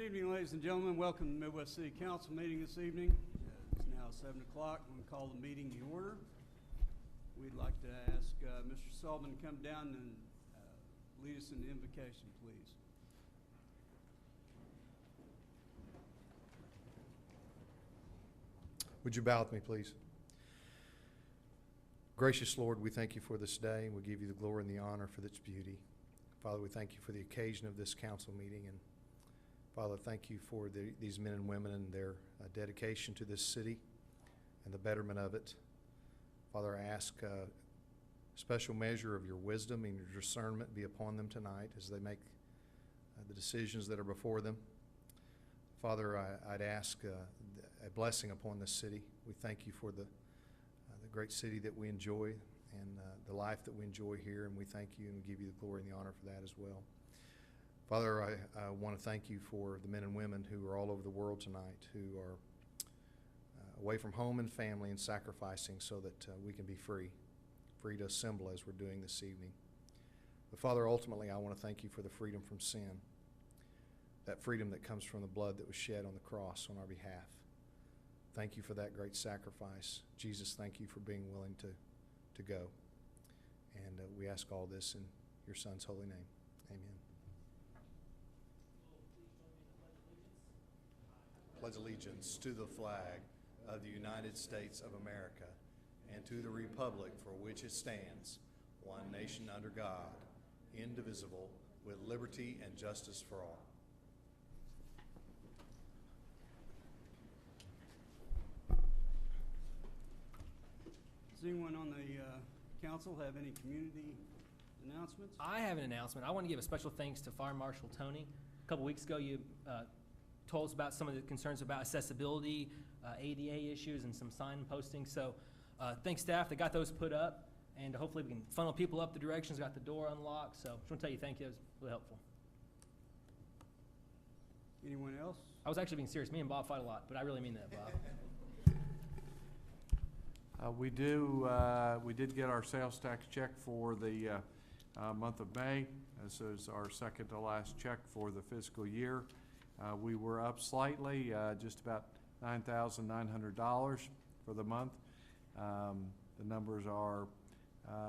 Good evening, ladies and gentlemen. Welcome to the Midwest City Council meeting this evening. It's now 7 o'clock. We call the meeting to order. We'd like to ask Mr. Sullivan to come down and lead us in the invocation, please. Would you bow with me, please? Gracious Lord, we thank you for this day, and we give you the glory and the honor for its beauty. Father, we thank you for the occasion of this council meeting, and Father, thank you for these men and women and their dedication to this city and the betterment of it. Father, I ask a special measure of your wisdom and your discernment be upon them tonight as they make the decisions that are before them. Father, I'd ask a blessing upon this city. We thank you for the great city that we enjoy and the life that we enjoy here, and we thank you and give you the glory and the honor for that as well. Father, I want to thank you for the men and women who are all over the world tonight, who are away from home and family and sacrificing so that we can be free to assemble as we're doing this evening. But Father, ultimately, I want to thank you for the freedom from sin, that freedom that comes from the blood that was shed on the cross on our behalf. Thank you for that great sacrifice. Jesus, thank you for being willing to go. And we ask all this in your Son's holy name. Amen. Pledge allegiance to the flag of the United States of America and to the republic for which it stands, one nation under God, indivisible, with liberty and justice for all. Does anyone on the council have any community announcements? I have an announcement. I want to give a special thanks to Fire Marshal Tony. A couple weeks ago, you told us about some of the concerns about accessibility, ADA issues, and some sign posting. So thanks, staff, that got those put up. And hopefully we can funnel people up the directions, got the door unlocked. So just want to tell you thank you. It was really helpful. Anyone else? I was actually being serious. Me and Bob fight a lot, but I really mean that, Bob. We did get our sales tax check for the month of May. This is our second to last check for the fiscal year. We were up slightly, just about $9,900 for the month. The numbers are,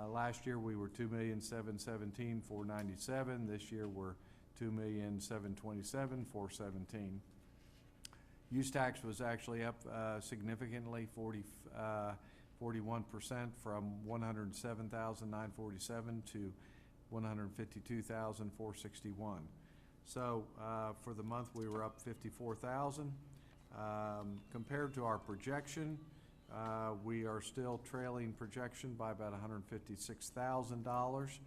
last year we were $2,717,497. This year we're $2,727,417. Use tax was actually up significantly, 41% from $107,947 to $152,461. So for the month we were up $54,000. Compared to our projection, we are still trailing projection by about $156,000.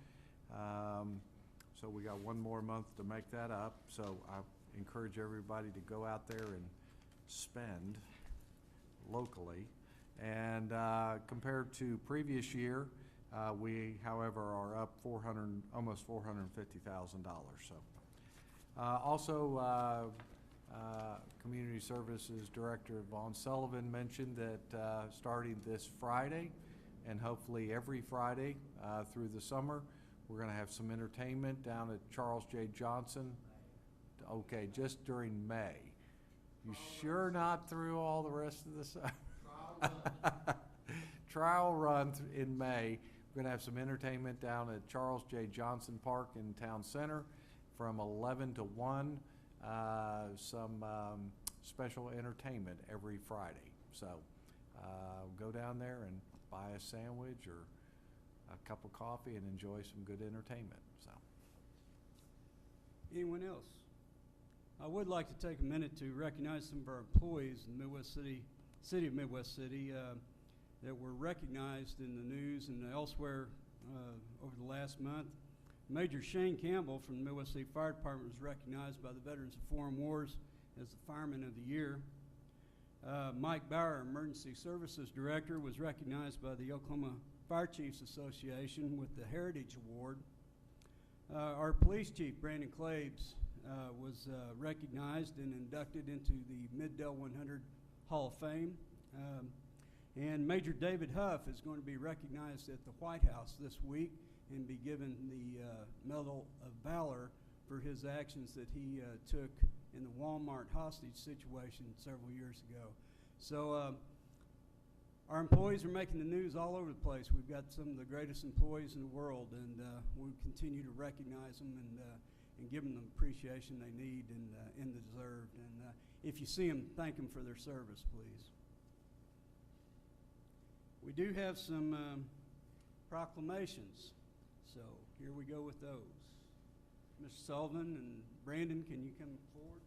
So we got one more month to make that up. So I encourage everybody to go out there and spend locally. And compared to previous year, we, however, are up almost $450,000. So also, Community Services Director Vaughn Sullivan mentioned that starting this Friday, and hopefully every Friday through the summer, we're going to have some entertainment down at Charles J. Johnson. Okay, just during May. You sure not through all the rest of the summer? Trial run in May. We're going to have some entertainment down at Charles J. Johnson Park in Town Center from 11 to 1. Some special entertainment every Friday. So go down there and buy a sandwich or a cup of coffee and enjoy some good entertainment. So. Anyone else? I would like to take a minute to recognize some of our employees in Midwest City of Midwest City that were recognized in the news and elsewhere over the last month. Major Shane Campbell from the Midwest City Fire Department was recognized by the Veterans of Foreign Wars as the Fireman of the Year. Mike Bauer, Emergency Services Director, was recognized by the Oklahoma Fire Chiefs Association with the Heritage Award. Our Police Chief, Brandon Claves, was recognized and inducted into the Mid-Dell 100 Hall of Fame. And Major David Huff is going to be recognized at the White House this week and be given the Medal of Valor for his actions that he took in the Walmart hostage situation several years ago. So our employees are making the news all over the place. We've got some of the greatest employees in the world, and we continue to recognize them and give them the appreciation they need and deserve. And if you see them, thank them for their service, please. We do have some proclamations, so here we go with those. Mr. Sullivan and Brandon, can you come forward?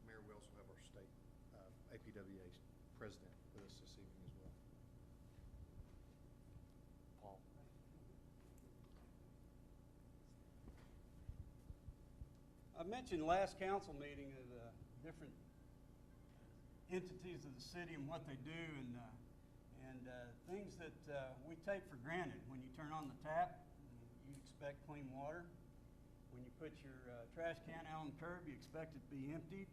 Mayor, we also have our state APWA president with us this evening as well. Paul. I mentioned last council meeting of the different entities of the city and what they do, and things that we take for granted. When you turn on the tap, you expect clean water. When you put your trash can out on the curb, you expect it to be emptied.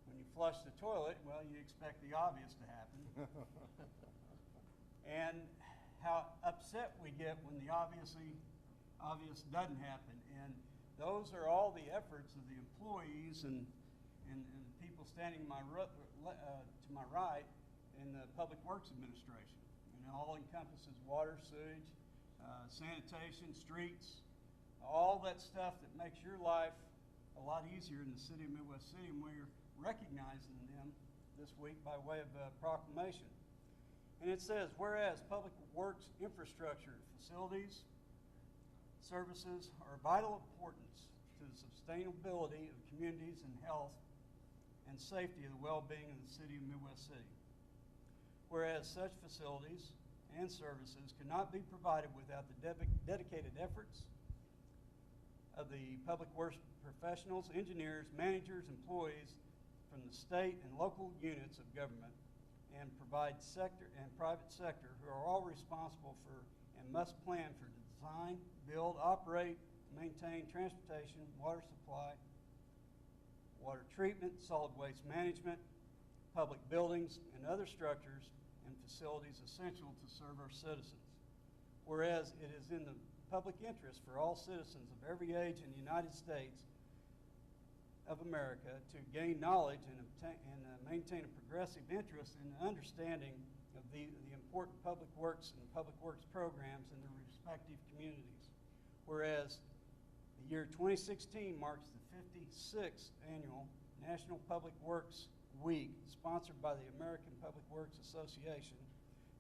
When you flush the toilet, well, you expect the obvious to happen. And how upset we get when the obvious doesn't happen. And those are all the efforts of the employees and people standing to my right in the Public Works Administration. And it all encompasses water, sewage, sanitation, streets, all that stuff that makes your life a lot easier in the city of Midwest City, and we're recognizing them this week by way of proclamation. And it says, whereas public works infrastructure, facilities, services are of vital importance to the sustainability of communities and health and safety of the well-being of the city of Midwest City. Whereas such facilities and services cannot be provided without the dedicated efforts of the public works professionals, engineers, managers, employees from the state and local units of government and private sector who are all responsible for and must plan for design, build, operate, maintain transportation, water supply, water treatment, solid waste management, public buildings, and other structures and facilities essential to serve our citizens. Whereas it is in the public interest for all citizens of every age in the United States of America to gain knowledge and maintain a progressive interest in the understanding of the important public works and public works programs in their respective communities. Whereas the year 2016 marks the 56th annual National Public Works Week, sponsored by the American Public Works Association.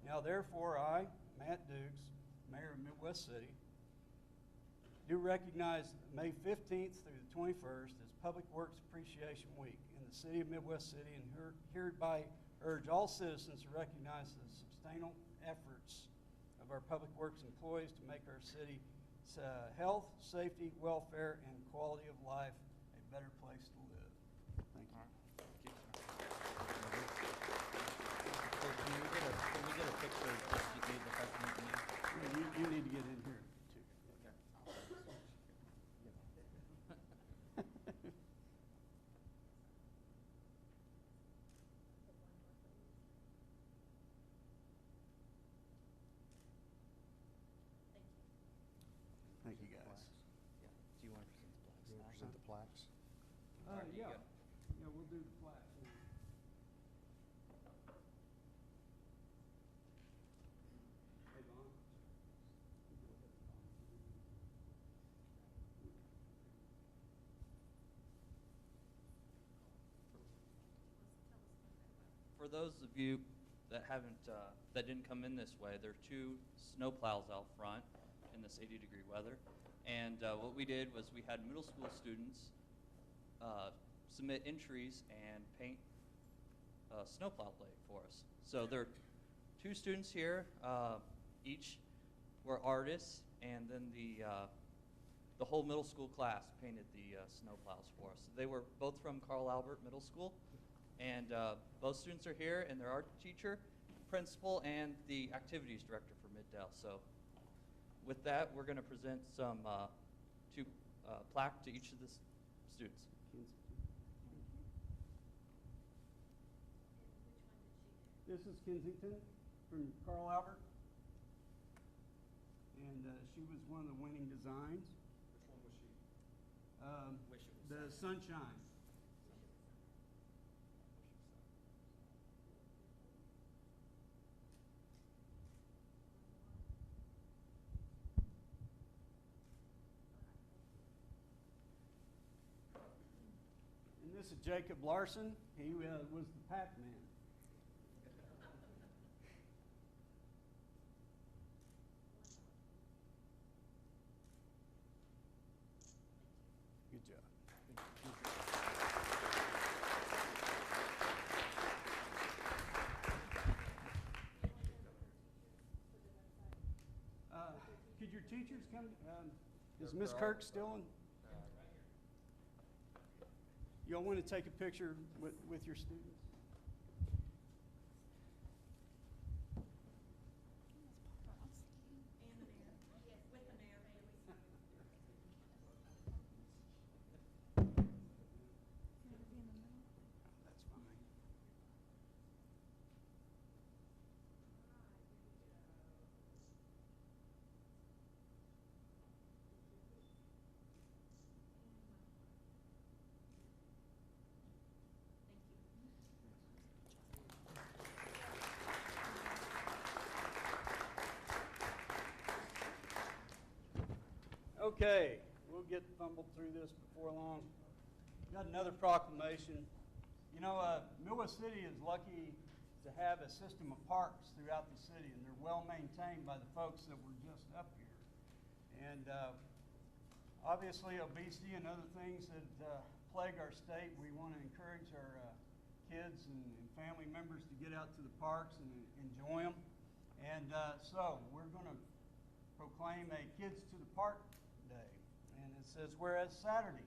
Now therefore I, Matt Dukes, Mayor of Midwest City, do recognize May 15th through the 21st as Public Works Appreciation Week in the city of Midwest City, and hereby urge all citizens to recognize the substantial efforts of our public works employees to make our city health, safety, welfare, and quality of life a better place to live. Thank you. Can we get a picture just to do the president and you? You need to get in here too. Thank you, guys. Yeah. Do you want to present the You want to present the plaques? Yeah. Yeah, we'll do the plaque. Hey, Vaughn. For those of you that that didn't come in this way, there are 2 snow plows out front in this 80-degree weather. And what we did was we had middle school students submit entries and paint a snowplow blade for us. So there are 2 students here, each were artists, and then the whole middle school class painted the snowplows for us. They were both from Carl Albert Middle School, and both students are here, and their art teacher, principal, and the activities director for Middale. So with that, we're going to present some 2 plaque to each of the students. This is Kensington from Carl Albert. And she was one of the winning designs. Which one was she? Wish it was The Sunshine. And this is Jacob Larson. He was the Pac-Man. Good job. Could your teachers come? Is Miss Kirk still in? Y'all want to take a picture with your students? That's fine. Okay, we'll get fumbled through this before long. Got another proclamation. You know, Midwest City is lucky to have a system of parks throughout the city, and they're well maintained by the folks that were just up here. And obviously, obesity and other things that plague our state, we want to encourage our kids and family members to get out to the parks and enjoy them. And so we're going to proclaim a Kids to the Park Day. And it says, whereas Saturday,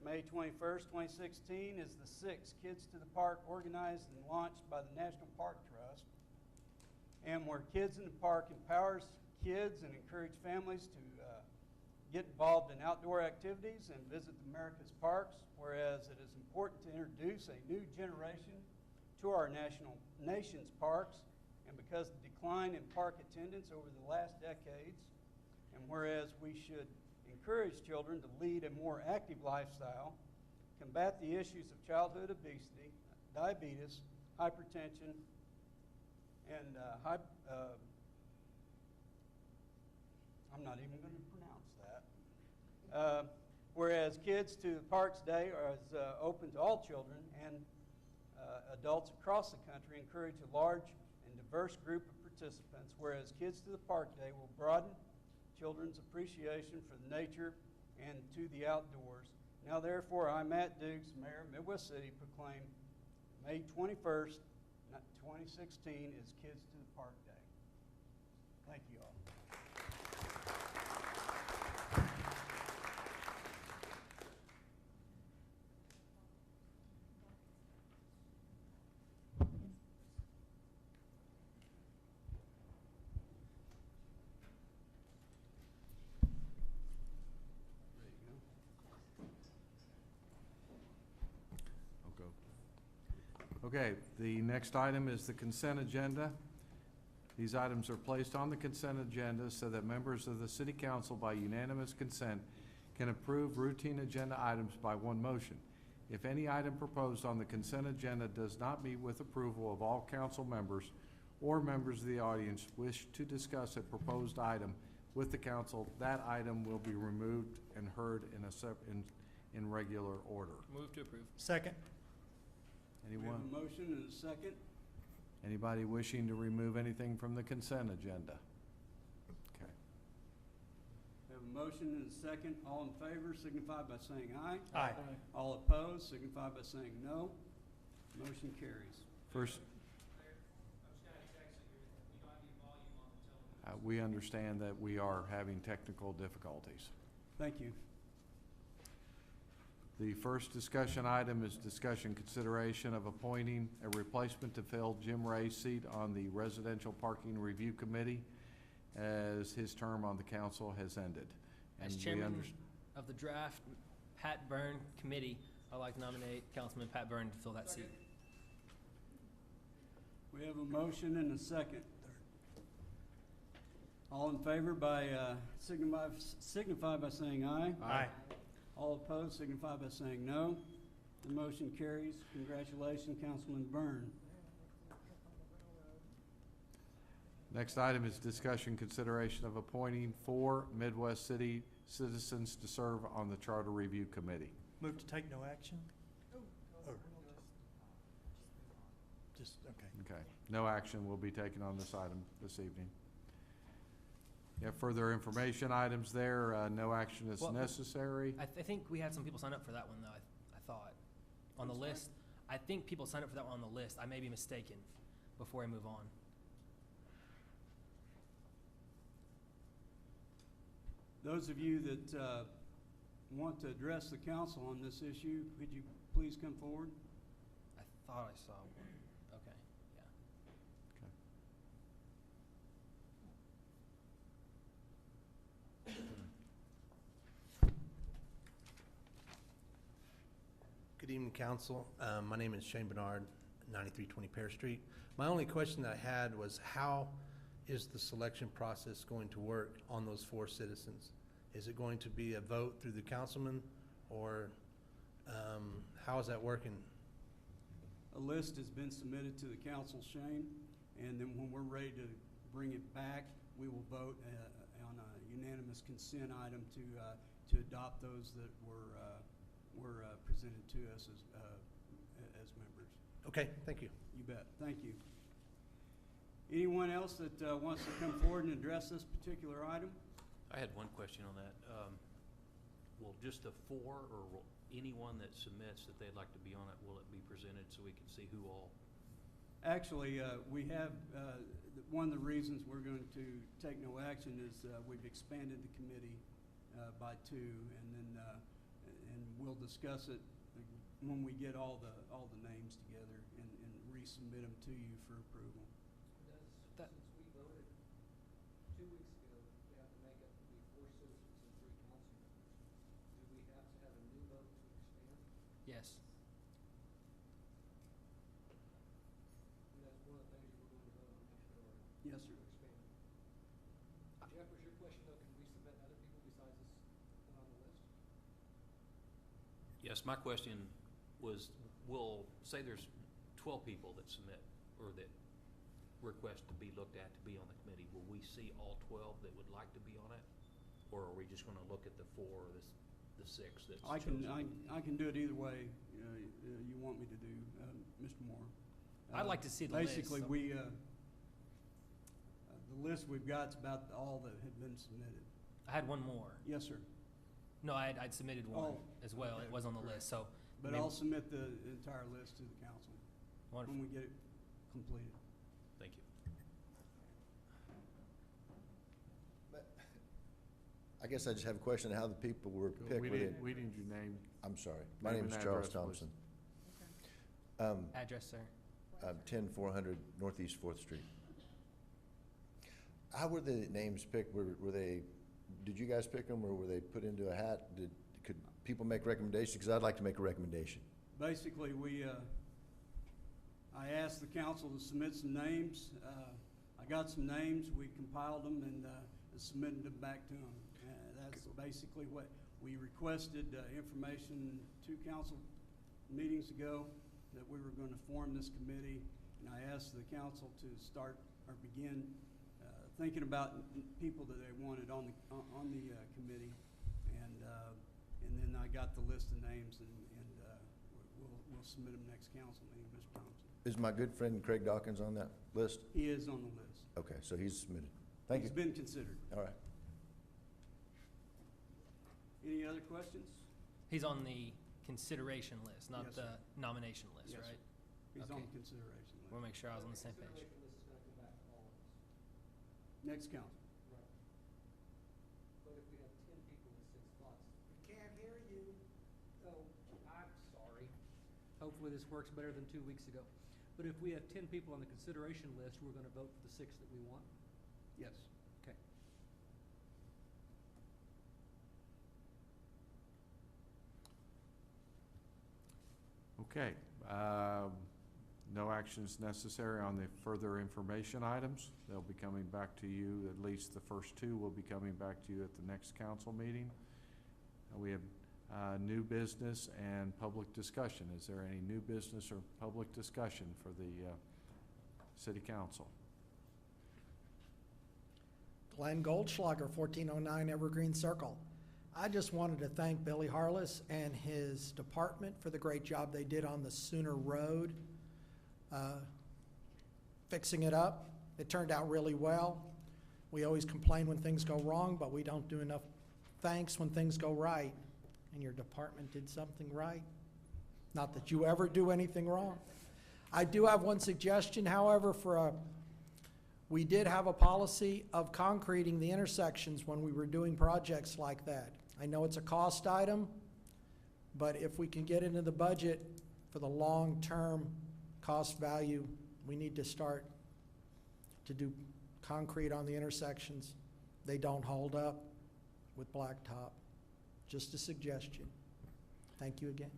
May 21st, 2016 is the 6th Kids to the Park organized and launched by the National Park Trust, and where Kids in the Park empowers kids and encourage families to get involved in outdoor activities and visit America's parks, whereas it is important to introduce a new generation to our nation's parks, and because of the decline in park attendance over the last decades, and whereas we should encourage children to lead a more active lifestyle, combat the issues of childhood obesity, diabetes, hypertension, and I'm not even going to pronounce that. Whereas Kids to the Parks Day is open to all children and adults across the country, encourage a large and diverse group of participants, whereas Kids to the Park Day will broaden children's appreciation for the nature and to the outdoors. Now, therefore, I, Matt Dukes, Mayor of Midwest City, proclaim May 21st, 2016 is Kids to the Park Day. Thank you all. Okay, the next item is the consent agenda. These items are placed on the consent agenda so that members of the City Council, by unanimous consent, can approve routine agenda items by one motion. If any item proposed on the consent agenda does not meet with approval of all council members or members of the audience wish to discuss a proposed item with the council, that item will be removed and heard in regular order. Move to approve. Second. We have Anyone? a motion and a second. Anybody wishing to remove anything from the consent agenda? Okay. We have a motion and a second. All in favor signify by saying aye. Aye. All opposed signify by saying no. Motion carries. First, we understand that we are having technical difficulties. Thank you. The first discussion item is discussion consideration of appointing a replacement to fill Jim Ray's seat on the Residential Parking Review Committee, as his term on the council has ended. As And we chairman understand. of the draft, Pat Byrne Committee, I'd like to nominate Councilman Pat Byrne to fill that seat. We have a motion and a second. All in favor signify by saying aye. Aye. All opposed signify by saying no. The motion carries. Congratulations, Councilman Byrne. Next item is discussion consideration of appointing 4 Midwest City citizens to serve on the Charter Review Committee. Move to take no action? Or just, okay. Okay, no action will be taken on this item this evening. You have further information items there, no action is Well, necessary. I think we had some people sign up for that one, though, I thought, on the list. I think people signed up for that one on the list. I may be mistaken before I move on. Those of you that want to address the council on this issue, could you please come forward? I thought I saw one. Okay, yeah. Good evening, council. My name is Shane Bernard, 9320 Pear Street. My only question that I had was, how is the selection process going to work on those 4 citizens? Is it going to be a vote through the councilman, or how is that working? A list has been submitted to the council, Shane, and then when we're ready to bring it back, we will vote on a unanimous consent item to adopt those that were presented to us as members. Okay, thank you. You bet. Thank you. Anyone else that wants to come forward and address this particular item? I had one question on that. Will just the 4, or will anyone that submits that they'd like to be on it, will it be presented so we can see who all? Actually, we have, one of the reasons we're going to take no action is we've expanded the committee by 2, and then and we'll discuss it when we get all the names together and resubmit them to you for approval. That- Since we voted 2 weeks ago, we have to make it to be 4 citizens and 3 council members. Do we have to have a new vote to expand? Yes. And that's one of the things you were going to vote on next door. Yes, sir. To expand. Jeff, was your question though, can we submit other people besides us that on the list? Yes, my question was, say there's 12 people that submit, or that request to be looked at to be on the committee, will we see all 12 that would like to be on it? Or are we just gonna look at the 4 or the 6 that's chosen? I can do it either way you want me to do, Mr. Moore. I'd like to see the list. Basically, so- the list we've got is about all that had been submitted. I had one more. Yes, sir. No, I'd submitted one Oh, as well. okay, It was on the correct. list, so. But maybe- I'll submit the entire list to the council Wonderful. when we get it completed. Thank you. I guess I just have a question of how the people were picked. We Were they- need your name. I'm sorry. My Name name is and Charles address, please. Thompson. Address, sir. 10400 Northeast 4th Street. How were the names picked? Were they, did you guys pick them, or were they put into a hat? Could people make recommendations? Because I'd like to make a recommendation. Basically, I asked the council to submit some names. I got some names, we compiled them and submitted them back to them. That's basically what we requested, information 2 council meetings ago that we were going to form this committee, and I asked the council to start or begin thinking about people that they wanted on the committee, and then I got the list of names, and we'll submit them next council meeting, Mr. Thompson. Is my good friend Craig Dawkins on that list? He is on the list. Okay, so he's submitted. Thank you. He's been considered. All right. Any other questions? He's on the consideration list, not Yes, the sir. nomination list, Yes, sir. right? He's on Okay. the consideration list. We'll make sure I was on the same page. Consideration list is gonna come back to all of us. Next council. Right. But if we have 10 people with 6 spots. We can't hear you. Oh, I'm sorry. Hopefully this works better than 2 weeks ago. But if we have 10 people on the consideration list, we're gonna vote for the 6 that we want? Yes. Okay. Okay, no actions necessary on the further information items. They'll be coming back to you, at least the first two will be coming back to you at the next council meeting. We have new business and public discussion. Is there any new business or public discussion for the city council? Glenn Goldschlager, 1409 Evergreen Circle. I just wanted to thank Billy Harless and his department for the great job they did on the Sooner Road, fixing it up. It turned out really well. We always complain when things go wrong, but we don't do enough thanks when things go right. And your department did something right. Not that you ever do anything wrong. I do have one suggestion, however, we did have a policy of concreting the intersections when we were doing projects like that. I know it's a cost item, but if we can get into the budget for the long-term cost value, we need to start to do concrete on the intersections. They don't hold up with blacktop. Just a suggestion. Thank you again.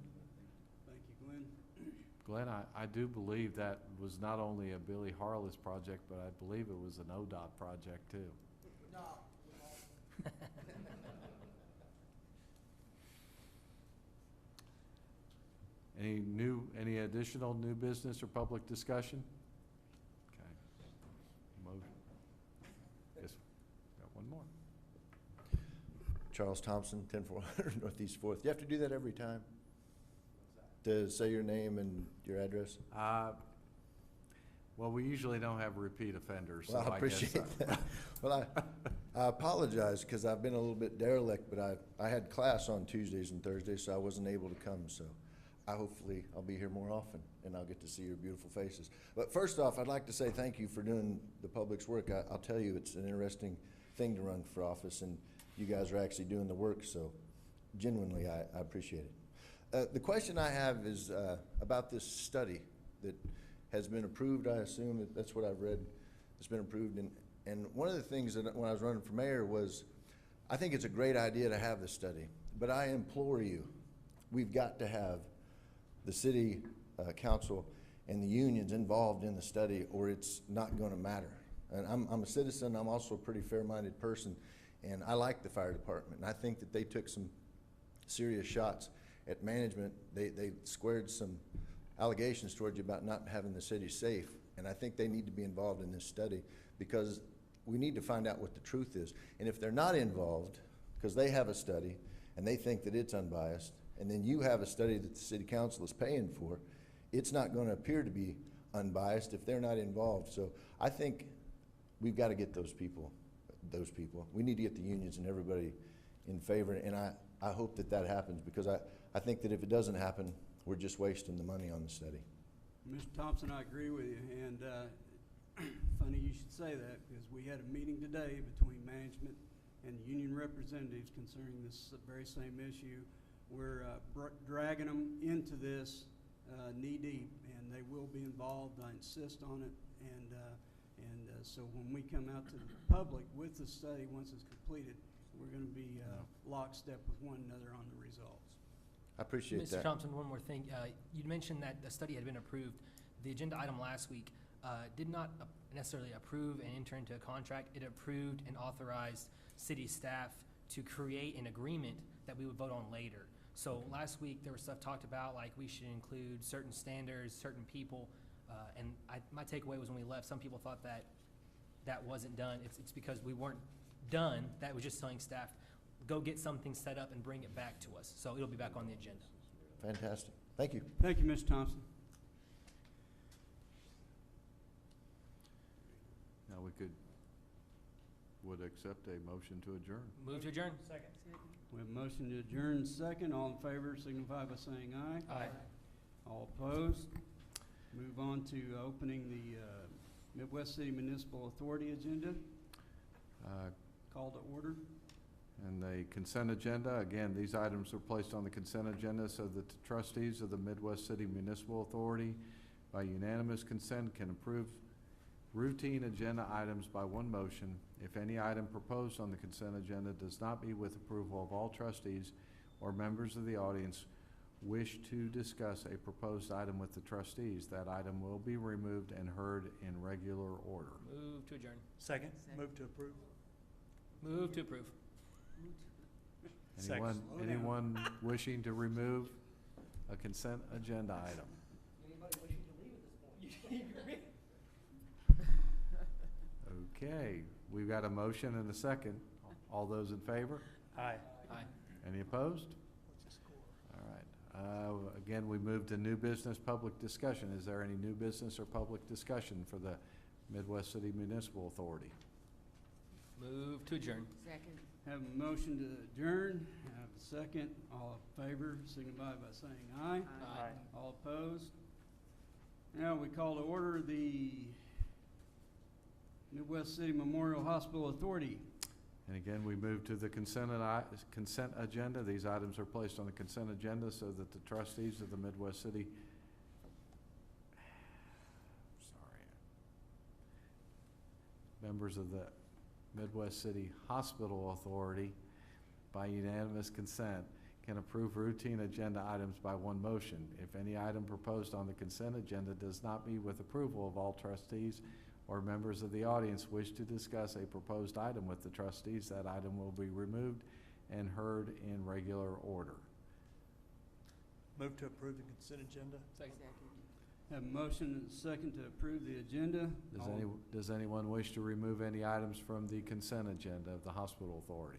Thank you, Glenn. Glenn, I do believe that was not only a Billy Harless project, but I believe it was an ODOT project too. No. Any additional new business or public discussion? Okay. Motion. Yes, got one more. Charles Thompson, 10400 Northeast 4th. You have to do that every time? To say your name and your address? Well, we usually don't have repeat offenders, so Well, I guess appreciate that. Well, I apologize because I've been a little bit derelict, but I had class on Tuesdays and Thursdays, so I wasn't able to come. So hopefully I'll be here more often and I'll get to see your beautiful faces. But first off, I'd like to say thank you for doing the public's work. I'll tell you, it's an interesting thing to run for office, and you guys are actually doing the work, so genuinely I appreciate it. The question I have is about this study that has been approved. I assume that's what I've read. It's been approved. And one of the things that when I was running for mayor was, I think it's a great idea to have this study, but I implore you, we've got to have the city council and the unions involved in the study, or it's not going to matter. And I'm a citizen. I'm also a pretty fair-minded person, and I like the fire department. And I think that they took some serious shots at management. They squared some allegations towards you about not having the city safe, and I think they need to be involved in this study because we need to find out what the truth is. And if they're not involved, because they have a study and they think that it's unbiased, and then you have a study that the city council is paying for, it's not going to appear to be unbiased if they're not involved. So I think we've got to get those people. We need to get the unions and everybody in favor, and I hope that that happens, because I think that if it doesn't happen, we're just wasting the money on the study. Mr. Thompson, I agree with you, and funny you should say that, because we had a meeting today between management and union representatives concerning this very same issue. We're dragging them into this knee-deep, and they will be involved. I insist on it, and so when we come out to the public with the study, once it's completed, we're going to be lockstep with one another on the results. I appreciate Mr. that. Thompson, one more thing. You mentioned that the study had been approved. The agenda item last week did not necessarily approve and enter into a contract. It approved and authorized city staff to create an agreement that we would vote on later. So last week there was stuff talked about like we should include certain standards, certain people, and my takeaway was when we left, some people thought that that wasn't done. It's because we weren't done. That was just telling staff, go get something set up and bring it back to us. So it'll be back on the agenda. Fantastic. Thank you. Thank you, Mr. Thompson. Now would accept a motion to adjourn. Move to adjourn. Second. We have a motion to adjourn second. All in favor signify by saying aye. Aye. All opposed? Move on to opening the Midwest City Municipal Authority agenda. Call to order. And the consent agenda, again, these items were placed on the consent agenda so that the trustees of the Midwest City Municipal Authority, by unanimous consent, can approve routine agenda items by one motion. If any item proposed on the consent agenda does not meet with approval of all trustees or members of the audience, wish to discuss a proposed item with the trustees, that item will be removed and heard in regular order. Move to adjourn. Second, move to approve. Move to approve. Second. Anyone, Slow down. anyone wishing to remove a consent agenda item? Anybody wishing to leave at this point? Okay, we've got a motion and a second. All those in favor? Aye. Aye. Any opposed? What's the score? All right. Again, we move to new business, public discussion. Is there any new business or public discussion for the Midwest City Municipal Authority? Move to adjourn. Second. Have a motion to adjourn, have a second. All in favor, signify by saying aye. Aye. All opposed? Now we call to order the Midwest City Memorial Hospital Authority. And again, we move to the consent agenda. These items are placed on the consent agenda so that the trustees of the Midwest City, members of the Midwest City Hospital Authority, by unanimous consent, can approve routine agenda items by one motion. If any item proposed on the consent agenda does not meet with approval of all trustees or members of the audience wish to discuss a proposed item with the trustees, that item will be removed and heard in regular order. Move to approve the consent agenda. Second. Have a motion and a second to approve the agenda. Does anyone wish to remove any items from the consent agenda of the Hospital Authority?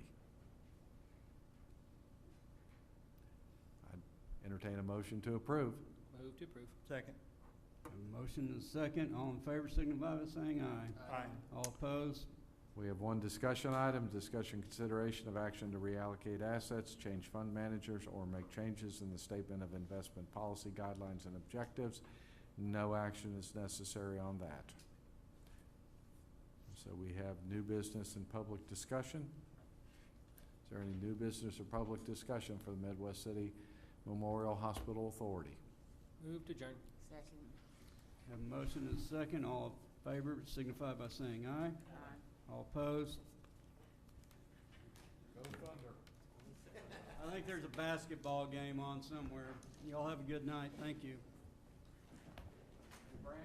I'd entertain a motion to approve. Move to approve. Second. Have a motion and a second. All in favor, signify by saying aye. Aye. All opposed? We have one discussion item, discussion consideration of action to reallocate assets, change fund managers, or make changes in the statement of investment policy guidelines and objectives. No action is necessary on that. So we have new business and public discussion. Is there any new business or public discussion for the Midwest City Memorial Hospital Authority? Move to adjourn. Second. Have a motion and a second. All in favor, signify by saying aye. Aye. All opposed? Go Thunder. I think there's a basketball game on somewhere. Y'all have a good night. Thank you. Brand?